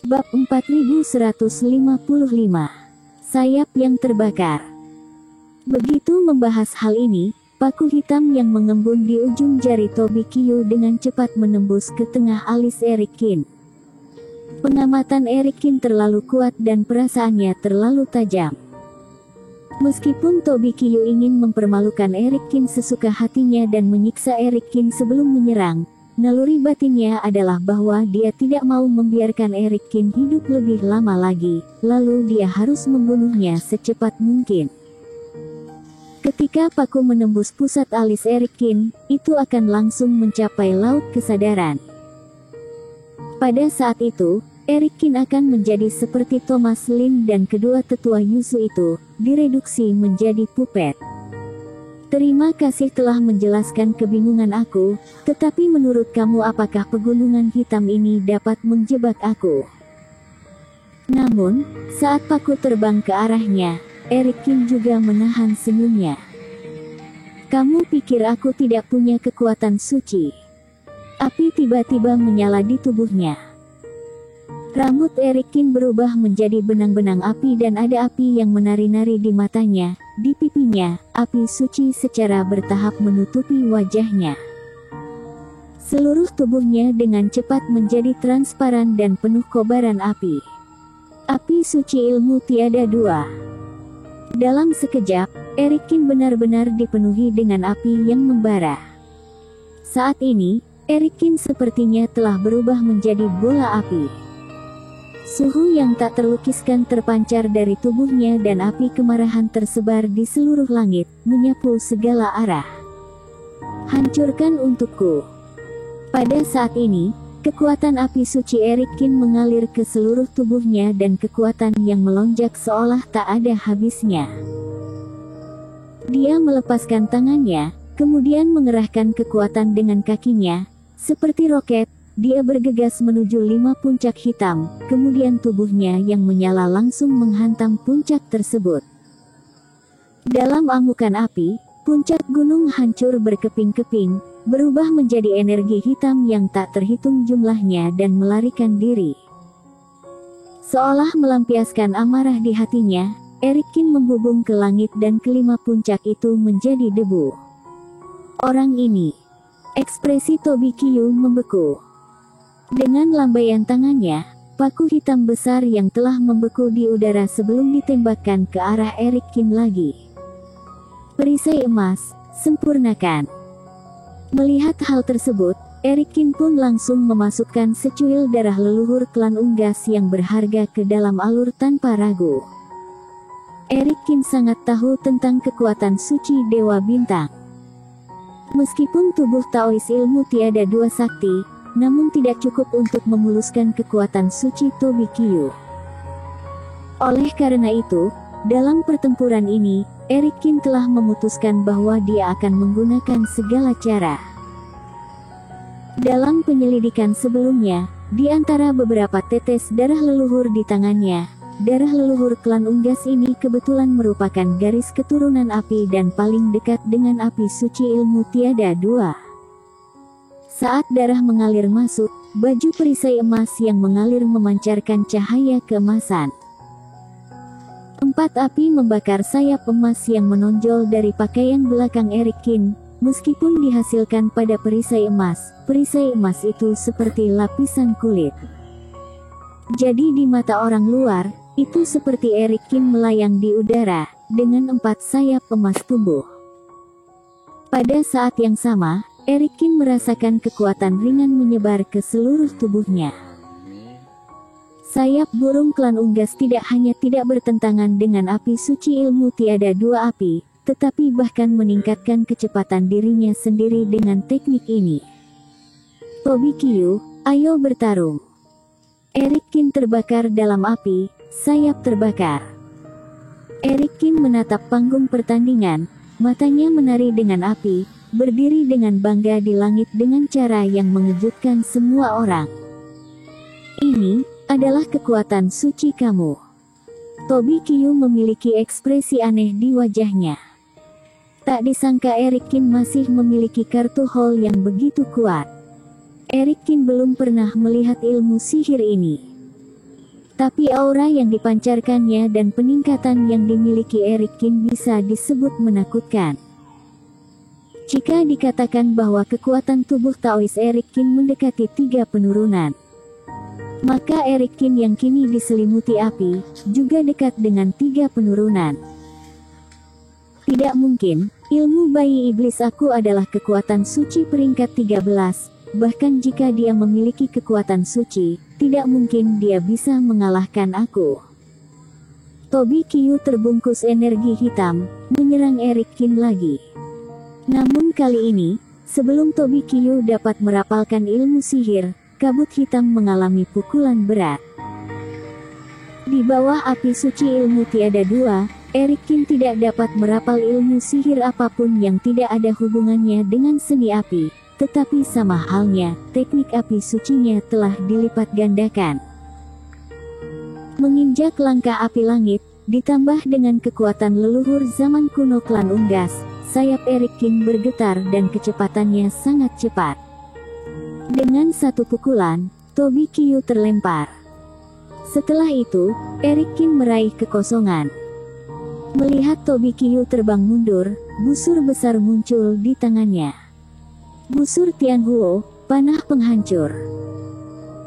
Bab 4155. Sayap yang terbakar. Begitu membahas hal ini, paku hitam yang mengembun di ujung jari Tobikyu dengan cepat menembus ke tengah alis Erikin. Pengamatan Erikin terlalu kuat dan perasaannya terlalu tajam. Meskipun Tobikyu ingin mempermalukan Erikin sesuka hatinya dan menyiksa Erikin sebelum menyerang, naluri batinnya adalah bahwa dia tidak mau membiarkan Erikin hidup lebih lama lagi, lalu dia harus membunuhnya secepat mungkin. Ketika paku menembus pusat alis Erikin, itu akan langsung mencapai laut kesadaran. Pada saat itu, Erikin akan menjadi seperti Thomas Lin dan kedua tetua Yusu itu, direduksi menjadi pupet. Terima kasih telah menjelaskan kebingungan aku, tetapi menurut kamu apakah pegunungan hitam ini dapat menjebak aku? Namun, saat paku terbang ke arahnya, Erikin juga menahan senyumnya. Kamu pikir aku tidak punya kekuatan suci? Api tiba-tiba menyala di tubuhnya. Rambut Erikin berubah menjadi benang-benang api dan ada api yang menari-nari di matanya, di pipinya, api suci secara bertahap menutupi wajahnya. Seluruh tubuhnya dengan cepat menjadi transparan dan penuh kobaran api. Api suci ilmu tiada dua. Dalam sekejap, Erikin benar-benar dipenuhi dengan api yang membara. Saat ini, Erikin sepertinya telah berubah menjadi bola api. Suhu yang tak terlukiskan terpancar dari tubuhnya dan api kemarahan tersebar di seluruh langit, menyapu segala arah. Hancurkan untukku. Pada saat ini, kekuatan api suci Erikin mengalir ke seluruh tubuhnya dan kekuatan yang melonjak seolah tak ada habisnya. Dia melepaskan tangannya, kemudian mengerahkan kekuatan dengan kakinya, seperti roket. Dia bergegas menuju 5 puncak hitam, kemudian tubuhnya yang menyala langsung menghantam puncak tersebut. Dalam amukan api, puncak gunung hancur berkeping-keping, berubah menjadi energi hitam yang tak terhitung jumlahnya dan melarikan diri. Seolah melampiaskan amarah di hatinya, Erikin membubung ke langit dan kelima puncak itu menjadi debu. Orang ini. Ekspresi Tobikyu membeku. Dengan lambaian tangannya, paku hitam besar yang telah membeku di udara sebelum ditembakkan ke arah Erikin lagi. Perisai emas, sempurnakan. Melihat hal tersebut, Erikin pun langsung memasukkan secuil darah leluhur klan Unggas yang berharga ke dalam alur tanpa ragu. Erikin sangat tahu tentang kekuatan suci Dewa Bintang. Meskipun tubuh Taois ilmu tiada dua sakti, namun tidak cukup untuk memuluskan kekuatan suci Tobikyu. Oleh karena itu, dalam pertempuran ini, Erikin telah memutuskan bahwa dia akan menggunakan segala cara. Dalam penyelidikan sebelumnya, di antara beberapa tetes darah leluhur di tangannya, darah leluhur klan Unggas ini kebetulan merupakan garis keturunan api dan paling dekat dengan api suci ilmu tiada dua. Saat darah mengalir masuk, baju perisai emas yang mengalir memancarkan cahaya keemasan. 4 api membakar sayap emas yang menonjol dari pakaian belakang Erikin, meskipun dihasilkan pada perisai emas itu seperti lapisan kulit. Jadi di mata orang luar, itu seperti Erikin melayang di udara, dengan 4 sayap emas tubuh. Pada saat yang sama, Erikin merasakan kekuatan ringan menyebar ke seluruh tubuhnya. Sayap burung klan Unggas tidak hanya tidak bertentangan dengan api suci ilmu tiada dua api, tetapi bahkan meningkatkan kecepatan dirinya sendiri dengan teknik ini. Tobikyu, ayo bertarung. Erikin terbakar dalam api, sayap terbakar. Erikin menatap panggung pertandingan, matanya menari dengan api, berdiri dengan bangga di langit dengan cara yang mengejutkan semua orang. Ini adalah kekuatan suci kamu. Tobikyu memiliki ekspresi aneh di wajahnya. Tak disangka Erikin masih memiliki kartu hall yang begitu kuat. Erikin belum pernah melihat ilmu sihir ini. Tapi aura yang dipancarkannya dan peningkatan yang dimiliki Eric Kin bisa disebut menakutkan. Jika dikatakan bahwa kekuatan tubuh Taois Eric Kin mendekati 3 penurunan, maka Eric Kin yang kini diselimuti api, juga dekat dengan 3 penurunan. Tidak mungkin, ilmu bayi iblis aku adalah kekuatan suci peringkat 13, bahkan jika dia memiliki kekuatan suci, tidak mungkin dia bisa mengalahkan aku. Tobi Qiu terbungkus energi hitam, menyerang Eric Kin lagi. Namun kali ini, sebelum Tobi Qiu dapat merapalkan ilmu sihir, kabut hitam mengalami pukulan berat. Di bawah api suci ilmu tiada dua, Eric Kin tidak dapat merapal ilmu sihir apapun yang tidak ada hubungannya dengan seni api, tetapi sama halnya, teknik api sucinya telah dilipat gandakan. Menginjak langkah api langit, ditambah dengan kekuatan leluhur zaman kuno klan Unggas, sayap Eric Kin bergetar dan kecepatannya sangat cepat. Dengan satu pukulan, Tobi Qiu terlempar. Setelah itu, Eric Kin meraih kekosongan. Melihat Tobi Qiu terbang mundur, busur besar muncul di tangannya. Busur Tianhuo, panah penghancur.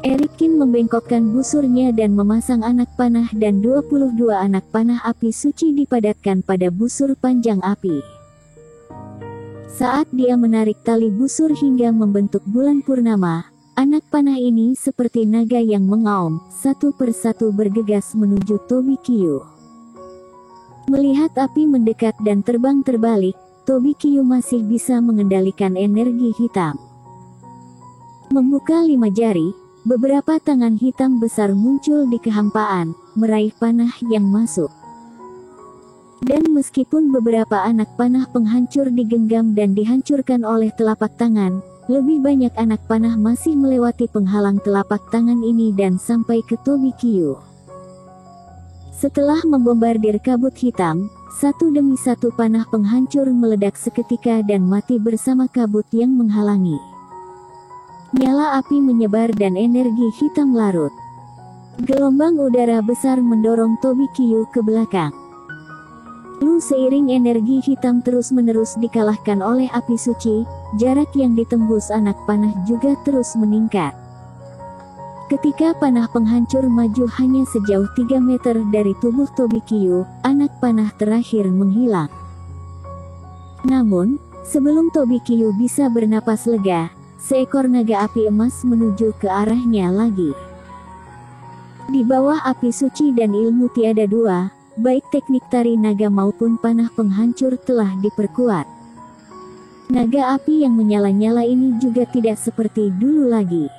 Eric Kin membengkokkan busurnya dan memasang anak panah dan 22 anak panah api suci dipadatkan pada busur panjang api. Saat dia menarik tali busur hingga membentuk bulan purnama, anak panah ini seperti naga yang mengaum, satu persatu bergegas menuju Tobi Qiu. Melihat api mendekat dan terbang terbalik, Tobi Qiu masih bisa mengendalikan energi hitam. Membuka 5 jari, beberapa tangan hitam besar muncul di kehampaan, meraih panah yang masuk. Dan meskipun beberapa anak panah penghancur digenggam dan dihancurkan oleh telapak tangan, lebih banyak anak panah masih melewati penghalang telapak tangan ini dan sampai ke Tobi Qiu. Setelah membombardir kabut hitam, satu demi satu panah penghancur meledak seketika dan mati bersama kabut yang menghalangi. Nyala api menyebar dan energi hitam larut. Gelombang udara besar mendorong Tobi Qiu ke belakang. Seiring energi hitam terus-menerus dikalahkan oleh api suci, jarak yang ditembus anak panah juga terus meningkat. Ketika panah penghancur maju hanya sejauh 3 meter dari tubuh Tobi Qiu, anak panah terakhir menghilang. Namun, sebelum Tobi Qiu bisa bernapas lega, seekor naga api emas menuju ke arahnya lagi. Di bawah api suci dan ilmu tiada dua, baik teknik tari naga maupun panah penghancur telah diperkuat. Naga api yang menyala-nyala ini juga tidak seperti dulu lagi.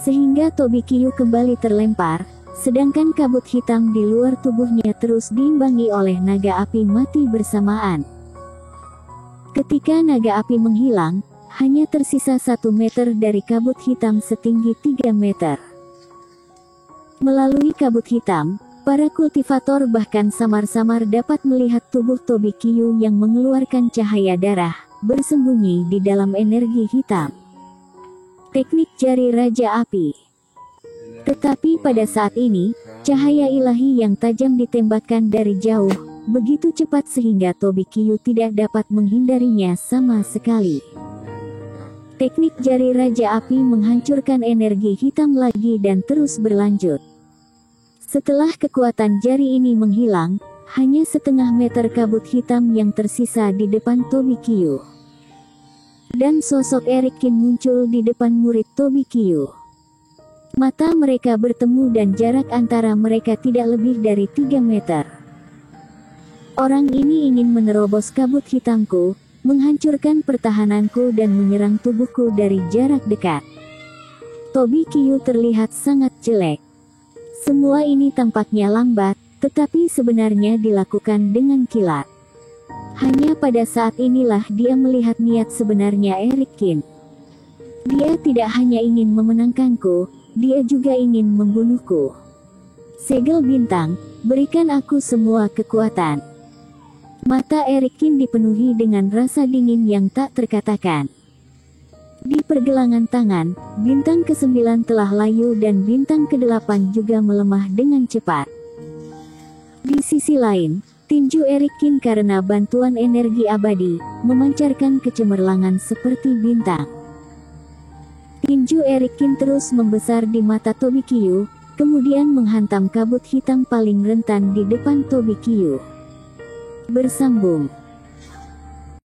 Sehingga Tobi Qiu kembali terlempar, sedangkan kabut hitam di luar tubuhnya terus diimbangi oleh naga api mati bersamaan. Ketika naga api menghilang, hanya tersisa 1 meter dari kabut hitam setinggi 3 meter. Melalui kabut hitam, para kultivator bahkan samar-samar dapat melihat tubuh Tobi Qiu yang mengeluarkan cahaya darah, bersembunyi di dalam energi hitam. Teknik jari Raja Api. Tetapi pada saat ini, cahaya ilahi yang tajam ditembakkan dari jauh, begitu cepat sehingga Tobi Qiu tidak dapat menghindarinya sama sekali. Teknik jari Raja Api menghancurkan energi hitam lagi dan terus berlanjut. Setelah kekuatan jari ini menghilang, hanya setengah meter kabut hitam yang tersisa di depan Tobi Qiu. Dan sosok Eric Kin muncul di depan murid Tobi Qiu. Mata mereka bertemu dan jarak antara mereka tidak lebih dari 3 meter. Orang ini ingin menerobos kabut hitamku, menghancurkan pertahananku dan menyerang tubuhku dari jarak dekat. Tobi Qiu terlihat sangat jelek. Semua ini tampaknya lambat, tetapi sebenarnya dilakukan dengan kilat. Hanya pada saat inilah dia melihat niat sebenarnya Eric Kin. Dia tidak hanya ingin memenangkanku, dia juga ingin membunuhku. Segel bintang, berikan aku semua kekuatan. Mata Eric Kin dipenuhi dengan rasa dingin yang tak terkatakan. Di pergelangan tangan, bintang ke-9 telah layu dan bintang ke-8 juga melemah dengan cepat. Di sisi lain, tinju Erikin karena bantuan energi abadi, memancarkan kecemerlangan seperti bintang. Tinju Erikin terus membesar di mata Tobikyu, kemudian menghantam kabut hitam paling rentan di depan Tobikyu. Bersambung.